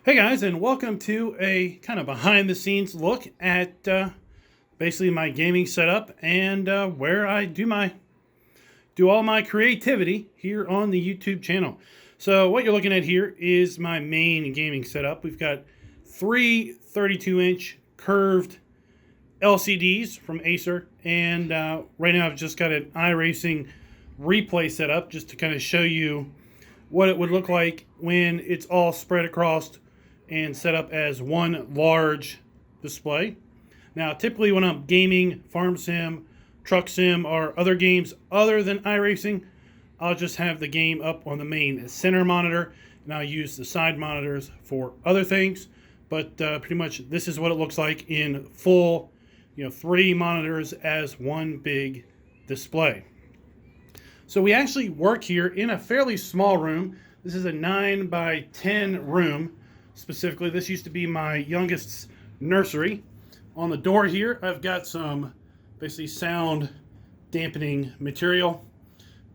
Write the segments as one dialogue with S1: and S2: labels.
S1: Hey guys, and welcome to a kind of behind the scenes look at basically my gaming setup and where I do all my creativity here on the YouTube channel. So what you're looking at here is my main gaming setup. We've got three 32-inch curved LCDs from Acer, and right now I've just got an iRacing replay set up just to kind of show you what it would look like when it's all spread across and set up as one large display. Now, typically when I'm gaming farm sim, truck sim, or other games other than iRacing, I'll just have the game up on the main center monitor, and I'll use the side monitors for other things. But pretty much this is what it looks like in full, three monitors as one big display. So we actually work here in a fairly small room. This is a 9 by 10 room. Specifically, this used to be my youngest's nursery. On the door here, I've got some basically sound dampening material.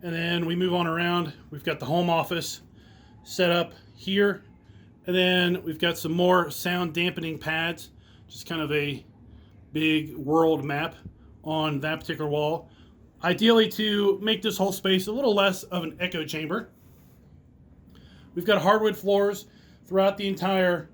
S1: And then we move on around. We've got the home office set up here. And then we've got some more sound dampening pads, just kind of a big world map on that particular wall. Ideally, to make this whole space a little less of an echo chamber. We've got hardwood floors throughout the entire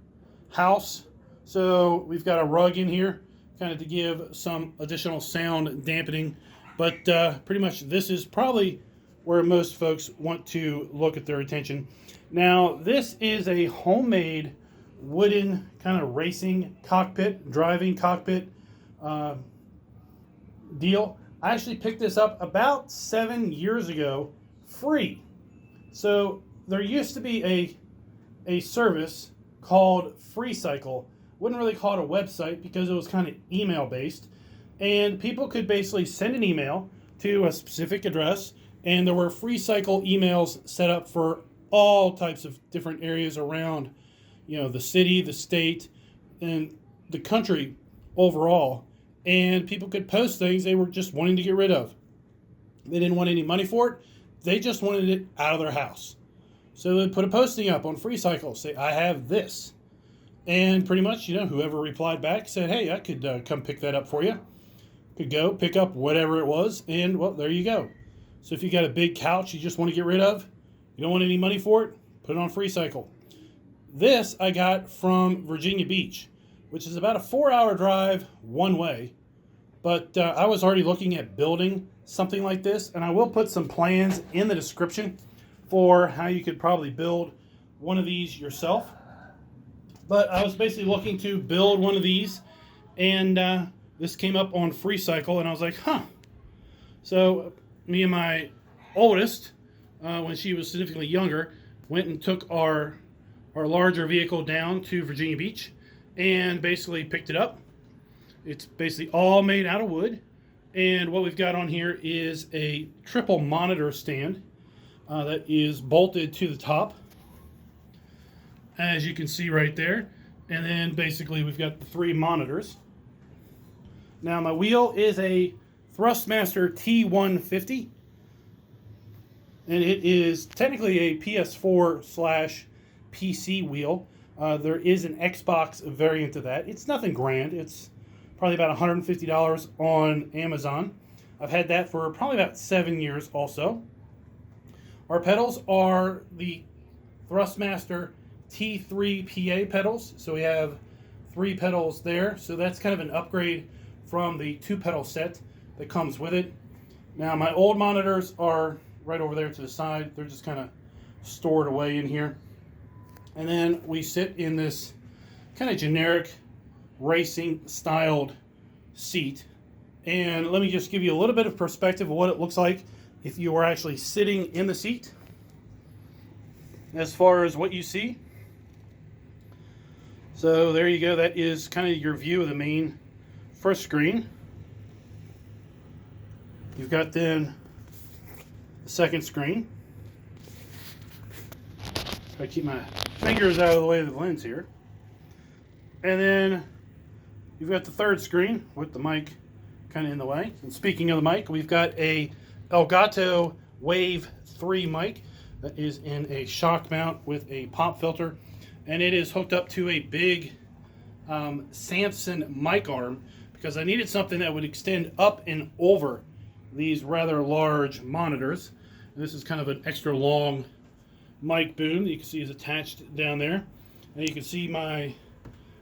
S1: house. So we've got a rug in here kind of to give some additional sound dampening. But pretty much this is probably where most folks want to look at their attention. Now, this is a homemade wooden kind of racing cockpit, driving cockpit deal. I actually picked this up about 7 years ago, free. So there used to be a service called FreeCycle. Wouldn't really call it a website because it was kind of email based, and people could basically send an email to a specific address, and there were FreeCycle emails set up for all types of different areas around the city, the state, and the country overall. And people could post things they were just wanting to get rid of. They didn't want any money for it. They just wanted it out of their house. So they put a posting up on FreeCycle, say, I have this. And pretty much, whoever replied back said, hey, I could come pick that up for you. Could go pick up whatever it was, and, well, there you go. So if you got a big couch you just want to get rid of, you don't want any money for it, put it on FreeCycle. This I got from Virginia Beach, which is about a 4-hour drive one way. But I was already looking at building something like this, and I will put some plans in the description for how you could probably build one of these yourself. But I was basically looking to build one of these, and this came up on FreeCycle, and I was like, huh. So me and my oldest, when she was significantly younger, went and took our larger vehicle down to Virginia Beach and basically picked it up. It's basically all made out of wood, and what we've got on here is a triple monitor stand that is bolted to the top, as you can see right there. And then basically we've got the three monitors. Now my wheel is a Thrustmaster T150, and it is technically a PS4/PC wheel. There is an Xbox variant of that. It's nothing grand. It's probably about $150 on Amazon. I've had that for probably about 7 years also. Our pedals are the Thrustmaster T3 PA pedals. So we have 3 pedals there. So that's kind of an upgrade from the 2-pedal set that comes with it. Now my old monitors are right over there to the side. They're just kind of stored away in here. And then we sit in this kind of generic racing styled seat. And let me just give you a little bit of perspective of what it looks like if you were actually sitting in the seat, as far as what you see. So there you go. That is kind of your view of the main first screen. You've got then the second screen. Try to keep my fingers out of the way of the lens here. And then you've got the third screen with the mic kind of in the way. And speaking of the mic, we've got a Elgato Wave 3 mic that is in a shock mount with a pop filter. and it is hooked up to a big Samson mic arm because I needed something that would extend up and over these rather large monitors. And this is kind of an extra long mic boom that you can see is attached down there. And you can see my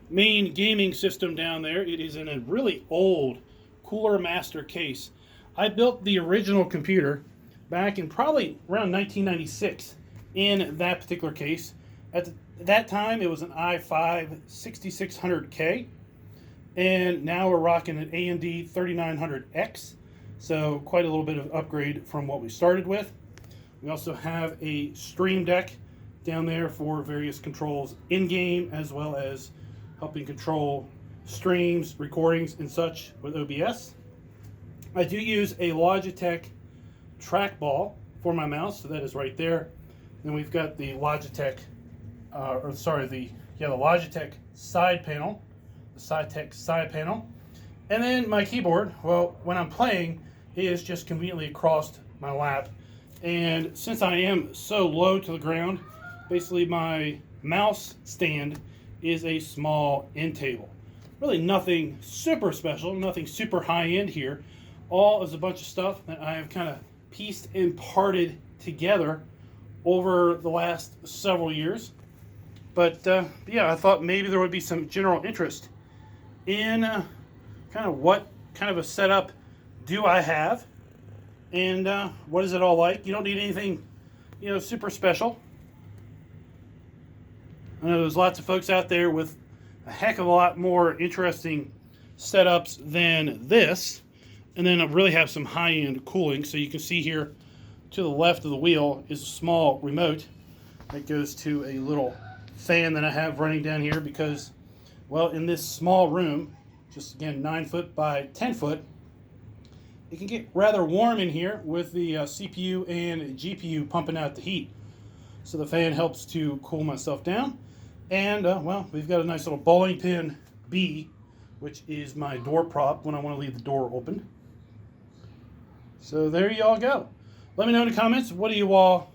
S1: main gaming system down there. It is in a really old Cooler Master case. I built the original computer back in probably around 1996 in that particular case. At that time, it was an i5 6600K, and now we're rocking an AMD 3900X, so quite a little bit of upgrade from what we started with. We also have a Stream Deck down there for various controls in-game, as well as helping control streams, recordings, and such with OBS. I do use a Logitech trackball for my mouse, so that is right there. Then we've got the Logitech, the Logitech side panel, the SciTech side panel. And then my keyboard, well, when I'm playing, it is just conveniently across my lap. And since I am so low to the ground, basically my mouse stand is a small end table. Really nothing super special, nothing super high end here. All is a bunch of stuff that I have kind of pieced and parted together over the last several years. But yeah, I thought maybe there would be some general interest in kind of what kind of a setup do I have, and what is it all like. You don't need anything, super special. I know there's lots of folks out there with a heck of a lot more interesting setups than this, and then I really have some high-end cooling. So you can see here to the left of the wheel is a small remote that goes to a little fan that I have running down here because, well, in this small room, just again 9 foot by 10 foot, it can get rather warm in here with the CPU and GPU pumping out the heat. So the fan helps to cool myself down. And, well, we've got a nice little bowling pin B, which is my door prop when I want to leave the door open. So there you all go. Let me know in the comments, what do you all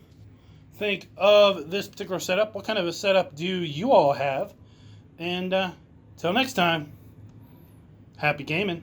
S1: think of this particular setup? What kind of a setup do you all have? And till next time, happy gaming.